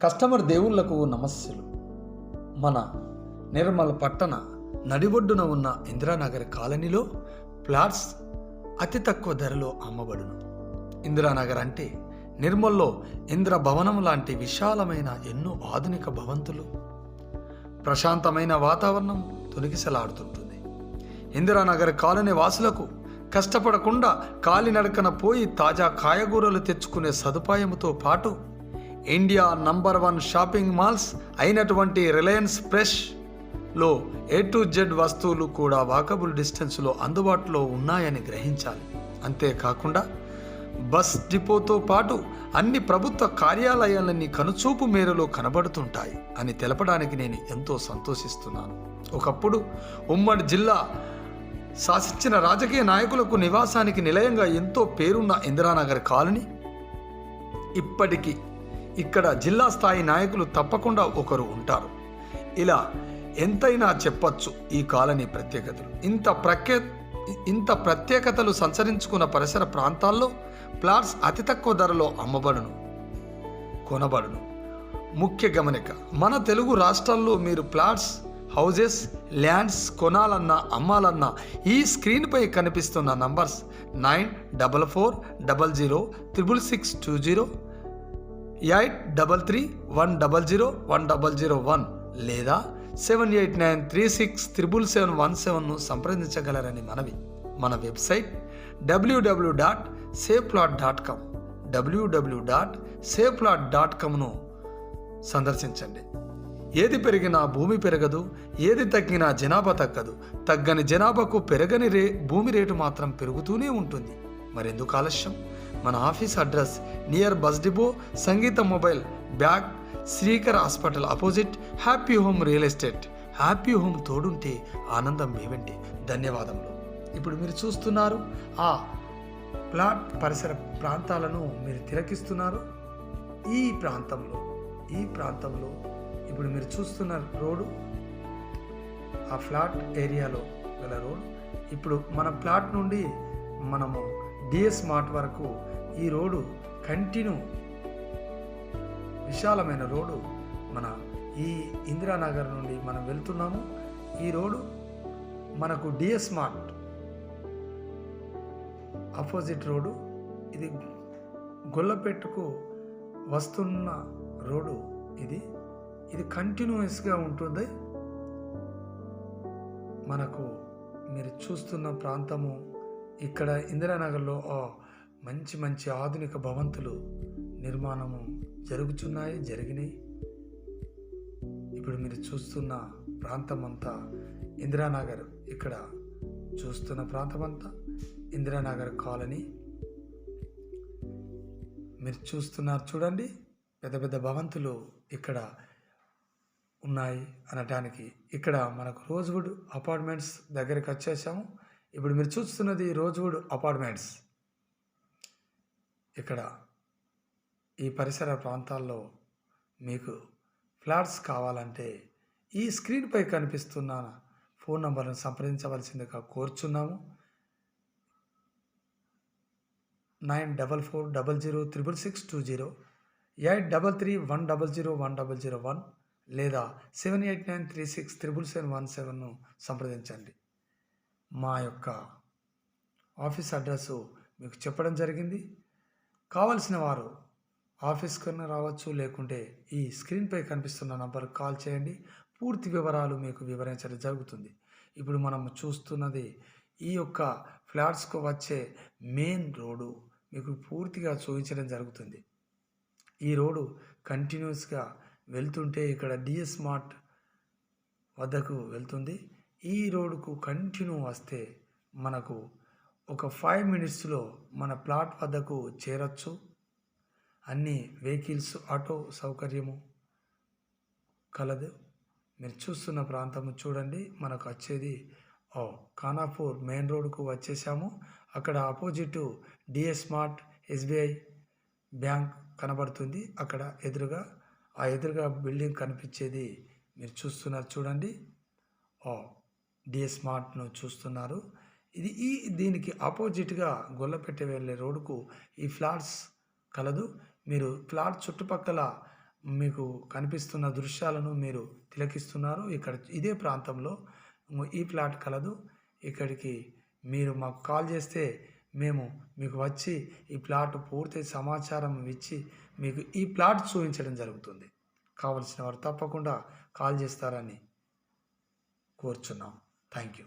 Customer దేవుళ్లకు నమస్సులు. మన నిర్మల్ పట్టణ నడిబొడ్డున ఉన్న ఇందిరానగర్ కాలనీలో ఫ్లాట్స్ అతి తక్కువ ధరలో అమ్మబడును. ఇందిరానగర్ అంటే నిర్మల్లో ఇంద్ర భవనం లాంటి విశాలమైన ఎన్నో ఆధునిక భవంతులు, ప్రశాంతమైన వాతావరణం తొలగిసలాడుతుంటుంది. ఇందిరానగర్ కాలనీ వాసులకు కష్టపడకుండా కాలినడకన పోయి తాజా కాయగూరలు తెచ్చుకునే సదుపాయంతో పాటు ఇండియా నంబర్ 1 షాపింగ్ మాల్స్ అయినటువంటి రిలయన్స్ ఫ్రెష్లో A to Z వస్తువులు కూడా వాకబుల్ డిస్టెన్స్లో అందుబాటులో ఉన్నాయని గ్రహించాలి. అంతేకాకుండా బస్ డిపోతో పాటు అన్ని ప్రభుత్వ కార్యాలయాలన్నీ కనుచూపు మేరలో కనబడుతుంటాయి అని తెలపడానికి నేను ఎంతో సంతోషిస్తున్నాను. ఒకప్పుడు ఉమ్మడి జిల్లా శాసించిన రాజకీయ నాయకులకు నివాసానికి నిలయంగా ఎంతో పేరున్న ఇందిరానగర్ కాలనీ ఇప్పటికీ ఇక్కడ జిల్లా స్థాయి నాయకులు తప్పకుండా ఒకరు ఉంటారు. ఇలా ఎంతైనా చెప్పచ్చు ఈ కాలనీ ప్రత్యేకతలు. ఇంత ప్రత్యేకతలు సంచరించుకున్న పరిసర ప్రాంతాల్లో ప్లాట్స్ అతి తక్కువ ధరలో అమ్మబడును, కొనబడును. ముఖ్య గమనిక, మన తెలుగు రాష్ట్రాల్లో మీరు ప్లాట్స్, హౌజెస్, ల్యాండ్స్ కొనాలన్నా అమ్మాలన్నా ఈ స్క్రీన్పై కనిపిస్తున్న నంబర్స్ 9440066620, 8331001001 లేదా 7893677717ను సంప్రదించగలరని మనవి. మన వెబ్సైట్ www.safeplot.com www.safeplot.comను సందర్శించండి. ఏది పెరిగినా భూమి పెరగదు, ఏది తగ్గినా జనాభా తగ్గదు. తగ్గని జనాభాకు పెరగని భూమి రేటు మాత్రం పెరుగుతూనే ఉంటుంది. మరెందుకు ఆలస్యం? మన office address near bus depot, Sangeetha mobile back, Srikar hospital opposite, happy home real estate. Happy home తోడుంటే ఆనందం మేవంటే. ధన్యవాదములు. ఇప్పుడు మీరు చూస్తున్నారు ఆ ప్లాట్ పరిసర ప్రాంతాలను మీరు తిలకిస్తున్నారు. ఈ ప్రాంతంలో ఇప్పుడు మీరు చూస్తున్న రోడ్డు, ఆ ఫ్లాట్ ఏరియాలో గల రోడ్. ఇప్పుడు మన ప్లాట్ నుండి మనము డిఎస్ మార్ట్ వరకు ఈ రోడ్డు కంటిన్యూ విశాలమైన రోడ్డు. మన ఈ ఇందిరానగర్ నుండి మనం వెళ్తున్నాము. ఈ రోడ్డు మనకు డిఎస్ మార్ట్ ఆపోజిట్ రోడ్డు. ఇది గొల్లపేటకు వస్తున్న రోడ్డు. ఇది కంటిన్యూస్గా ఉంటుంది. మనకు మీరు చూస్తున్న ప్రాంతము ఇక్కడ ఇందిరానగర్లో మంచి ఆధునిక భవంతులు నిర్మాణము జరిగినాయి. ఇప్పుడు మీరు చూస్తున్న ప్రాంతం అంతా ఇందిరానగర్. ఇక్కడ చూస్తున్న ప్రాంతం అంతా ఇందిరానగర్ కాలనీ. మీరు చూస్తున్నారు చూడండి, పెద్ద పెద్ద భవంతులు ఇక్కడ ఉన్నాయి అనటానికి. ఇక్కడ మనకు రోజ్వుడ్ అపార్ట్మెంట్స్ దగ్గరికి వచ్చేసాము. ఇప్పుడు మీరు చూస్తున్నది రోజ్వుడ్ అపార్ట్మెంట్స్. ఇక్కడ ఈ పరిసర ప్రాంతాల్లో మీకు ఫ్లాట్స్ కావాలంటే ఈ స్క్రీన్పై కనిపిస్తున్న ఫోన్ నంబర్ను సంప్రదించవలసిందిగా కోరుచున్నాము. 9440066620, 8331001001 లేదా 7893677717ను సంప్రదించండి. మా యొక్క ఆఫీస్ అడ్రస్సు మీకు చెప్పడం జరిగింది. కావలసిన వారు ఆఫీస్కన్నా రావచ్చు, లేకుంటే ఈ స్క్రీన్పై కనిపిస్తున్న నంబర్కి కాల్ చేయండి. పూర్తి వివరాలు మీకు వివరించడం జరుగుతుంది. ఇప్పుడు మనం చూస్తున్నది ఈ యొక్క ఫ్లాట్స్కు వచ్చే మెయిన్ రోడ్డు మీకు పూర్తిగా చూపించడం జరుగుతుంది. ఈ రోడ్డు కంటిన్యూస్గా వెళ్తుంటే ఇక్కడ డిఎస్ మార్ట్ వద్దకు వెళ్తుంది. ఈ రోడ్డుకు కంటిన్యూ వస్తే మనకు ఒక 5 మినిట్స్లో మన ప్లాట్ వద్దకు చేరొచ్చు. అన్ని వెహికల్స్, ఆటో సౌకర్యము కలదు. మీరు చూస్తున్న ప్రాంతము చూడండి. మనకు వచ్చేది ఖానాపూర్ మెయిన్ రోడ్డుకు వచ్చేసాము. అక్కడ opposite DS Mart, SBI bank కనబడుతుంది. అక్కడ ఎదురుగా బిల్డింగ్ కనిపించేది మీరు చూస్తున్నారు చూడండి. డిఎస్ మార్ట్ను చూస్తున్నారు. దీనికి ఆపోజిట్గా గొల్లపేట వెళ్ళే రోడ్డుకు ఈ ఫ్లాట్స్ కలదు. మీరు ఫ్లాట్ చుట్టుపక్కల మీకు కనిపిస్తున్న దృశ్యాలను మీరు తిలకిస్తున్నారు. ఇక్కడ ఇదే ప్రాంతంలో ఈ ప్లాట్ కలదు. ఇక్కడికి మీరు మాకు కాల్ చేస్తే మేము మీకు వచ్చి ఈ ప్లాట్ పూర్తి సమాచారం ఇచ్చి మీకు ఈ ప్లాట్ చూపించడం జరుగుతుంది. కావలసిన వారు తప్పకుండా కాల్ చేస్తారని కోరుచున్నాం. Thank you.